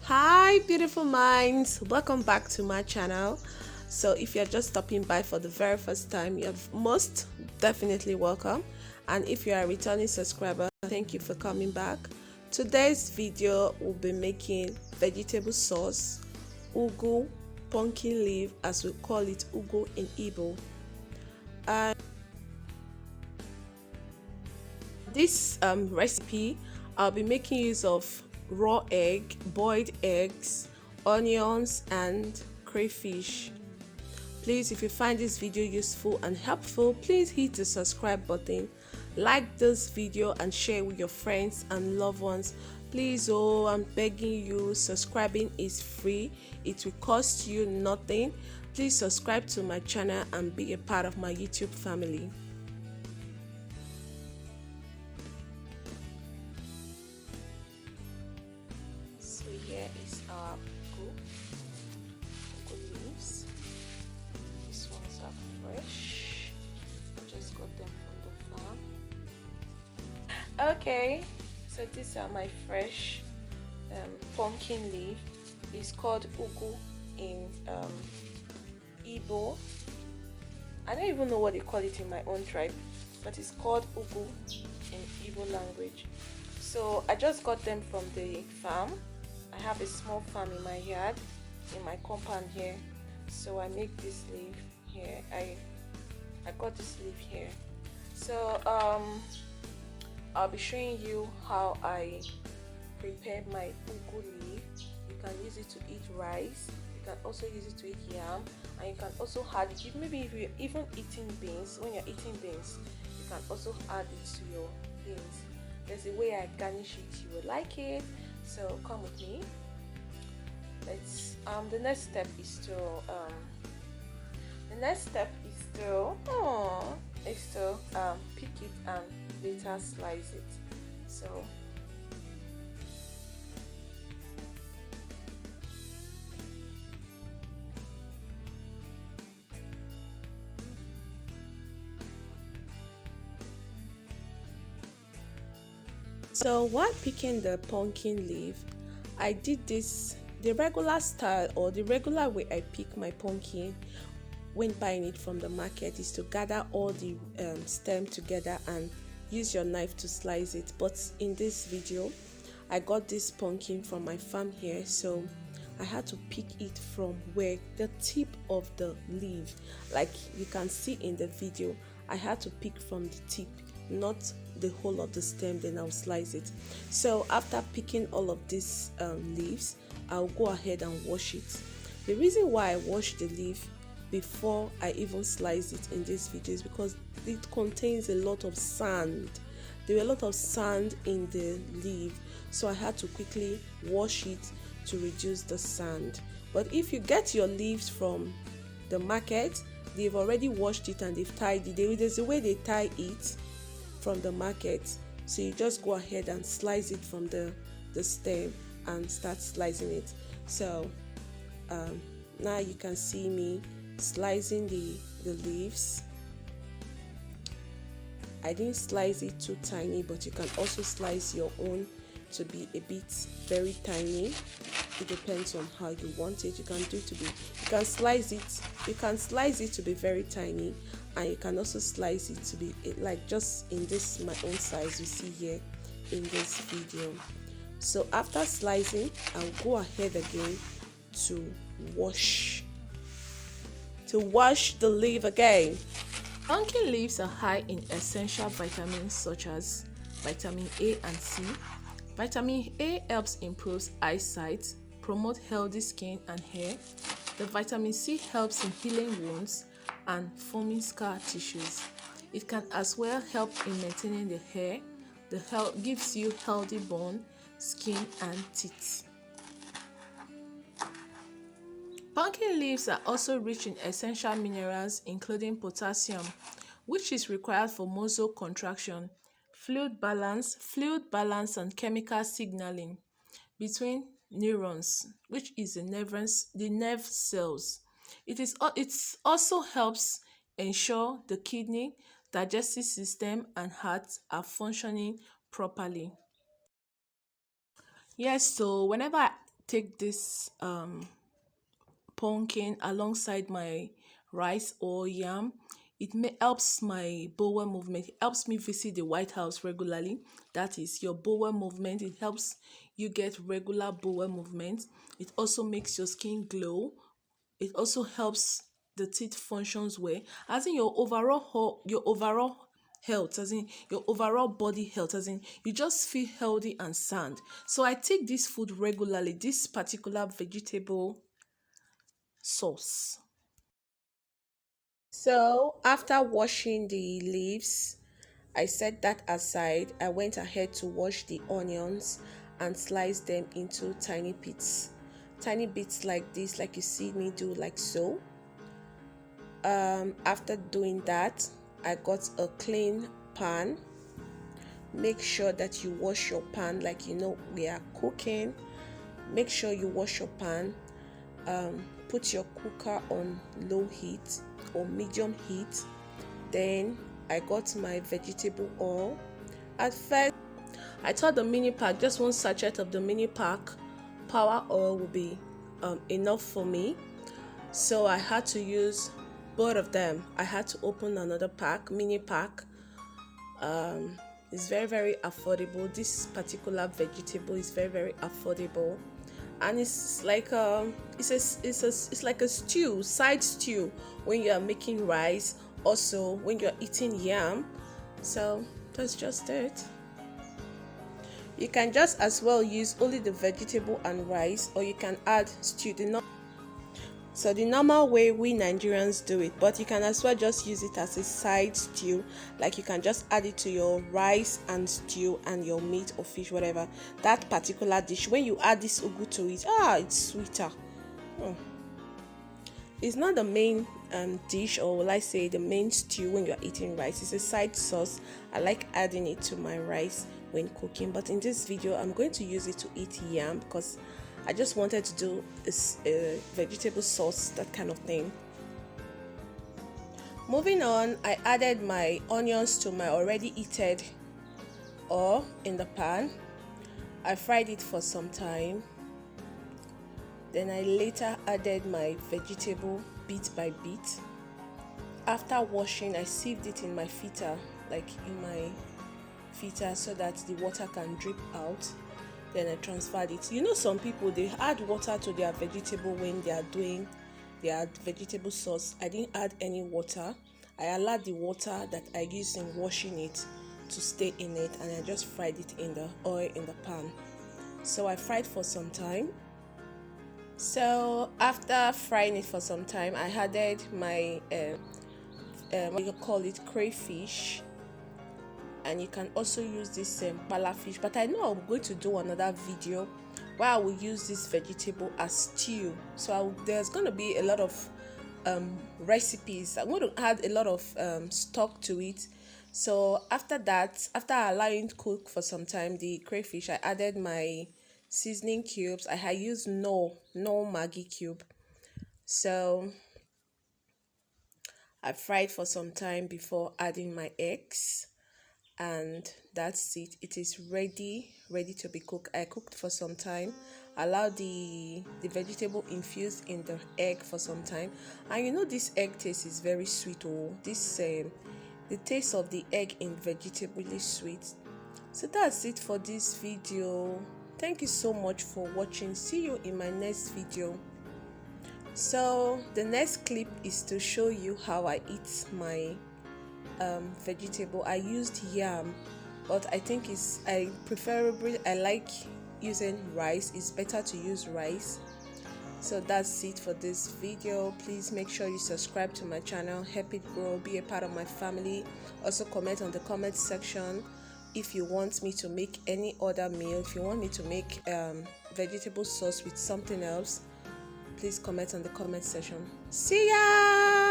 Hi, beautiful minds. Welcome back to my channel. So, if you're just stopping by for the very first time, you're most definitely welcome. And if you're a returning subscriber, thank you for coming back. Today's video will be making vegetable sauce, ugu, pumpkin leaf, as we call it, ugu in Igbo. And this recipe, I'll be making use of raw egg, boiled eggs, onions, and crayfish. Please, if you find this video useful and helpful, please hit the subscribe button, like this video, and share with your friends and loved ones. Please, oh, I'm begging you, subscribing is free. It will cost you nothing. Please subscribe to my channel and be a part of my YouTube family. So here is our ugu leaves. These ones are fresh. I just got them from the farm. Okay, so these are my fresh pumpkin leaf. It's called ugu in Igbo. I don't even know what they call it in my own tribe, but it's called ugu in Igbo language. So I just got them from the farm. I have a small farm in my yard, in my compound here. So I make this leaf here. I got this leaf here. So I'll be showing you how I prepare my ugu leaf. You can use it to eat rice. You can also use it to eat yam, and you can also add it. Maybe if you're even eating beans, when you're eating beans, you can also add it to your beans. There's a way I garnish it. You will like it. So come with me. Let's. The next step is to. The next step is to pick it and later slice it. So. So while picking the pumpkin leaf, I did this the regular style, or the regular way I pick my pumpkin when buying it from the market is to gather all the stem together and use your knife to slice it. But in this video, I got this pumpkin from my farm here, so I had to pick it from where the tip of the leaf, like you can see in the video, I had to pick from the tip, not the whole of the stem. Then I'll slice it. So after picking all of these leaves, I'll go ahead and wash it. The reason why I wash the leaf before I even slice it in this video is because it contains a lot of sand. There were a lot of sand in the leaf, so I had to quickly wash it to reduce the sand. But if you get your leaves from the market, they've already washed it and they've tied it. There's a way they tie it from the market, so you just go ahead and slice it from the stem and start slicing it. So now you can see me slicing the leaves. I didn't slice it too tiny, but you can also slice your own to be a bit very tiny. It depends on how you want it. You can slice it to be very tiny, and you can also slice it to be like just in this my own size you see here in this video. So after slicing, I'll go ahead again to wash the leaf again. Pumpkin leaves are high in essential vitamins such as vitamin A and C. Vitamin A helps improve eyesight, promote healthy skin and hair. The vitamin C helps in healing wounds and forming scar tissues. It can as well help in maintaining the hair. The health gives you healthy bone, skin, and teeth. Pumpkin leaves are also rich in essential minerals including potassium, which is required for muscle contraction, fluid balance and chemical signaling between neurons, which is the nerve cells. It also helps ensure the kidney, digestive system, and heart are functioning properly. Yes, so whenever take this pumpkin alongside my rice or yam. Helps my bowel movement. It helps me visit the White House regularly. That is your bowel movement. It helps you get regular bowel movement. It also makes your skin glow. It also helps the teeth functions well. As in your overall health, as in your overall body health, as in you just feel healthy and sound. So I take this food regularly, this particular vegetable sauce. So after washing the leaves, I set that aside. I went ahead to wash the onions and slice them into tiny bits. Tiny bits like this, like you see me do, like so. After doing that, I got a clean pan. Make sure that you wash your pan like you know we are cooking. Make sure you wash your pan. Put your cooker on low heat or medium heat. Then I got my vegetable oil. At first I thought the mini pack, just one sachet of the mini pack power oil will be enough for me, so I had to use both of them. I had to open another pack, mini pack. It's very affordable. This particular vegetable is very affordable, and it's like it's like a stew, side stew when you are making rice, also when you're eating yam. So that's just it. You can just as well use only the vegetable and rice, or you can add stew. So the normal way we Nigerians do it, but you can as well just use it as a side stew. Like you can just add it to your rice and stew and your meat or fish, whatever. That particular dish, when you add this ugu to it, it's sweeter. It's not the main dish, or will I say the main stew when you're eating rice. It's a side sauce. I like adding it to my rice when cooking, but in this video I'm going to use it to eat yam because I just wanted to do a vegetable sauce, that kind of thing. Moving on, I added my onions to my already heated oil in the pan. I fried it for some time. Then I later added my vegetable bit by bit. After washing, I sieved it in my filter, like in my filter, so that the water can drip out. Then I transferred it. You know, some people, they add water to their vegetable when they are doing their vegetable sauce. I didn't add any water. I allowed the water that I used in washing it to stay in it, and I just fried it in the oil in the pan. So I fried for some time. So after frying it for some time, I added my what you call it, crayfish, and you can also use this pala fish, but I know I'm going to do another video where I will use this vegetable as stew. So there's going to be a lot of recipes. I'm going to add a lot of stock to it. So after that, after allowing it cook for some time, the crayfish, I added my seasoning cubes. I had used no Maggi cube. So I fried for some time before adding my eggs, and that's it. It is ready to be cooked. I cooked for some time, allowed the vegetable infused in the egg for some time, and you know this egg taste is very sweet. The taste of the egg in vegetable is sweet. So that's it for this video. Thank you so much for watching. See you in my next video. So the next clip is to show you how I eat my vegetable. I used yam, but I think I like using rice. It's better to use rice. So that's it for this video. Please make sure you subscribe to my channel, help it grow, be a part of my family. Also comment on the comment section if you want me to make any other meal. If you want me to make vegetable sauce with something else, please comment on the comment section. See ya.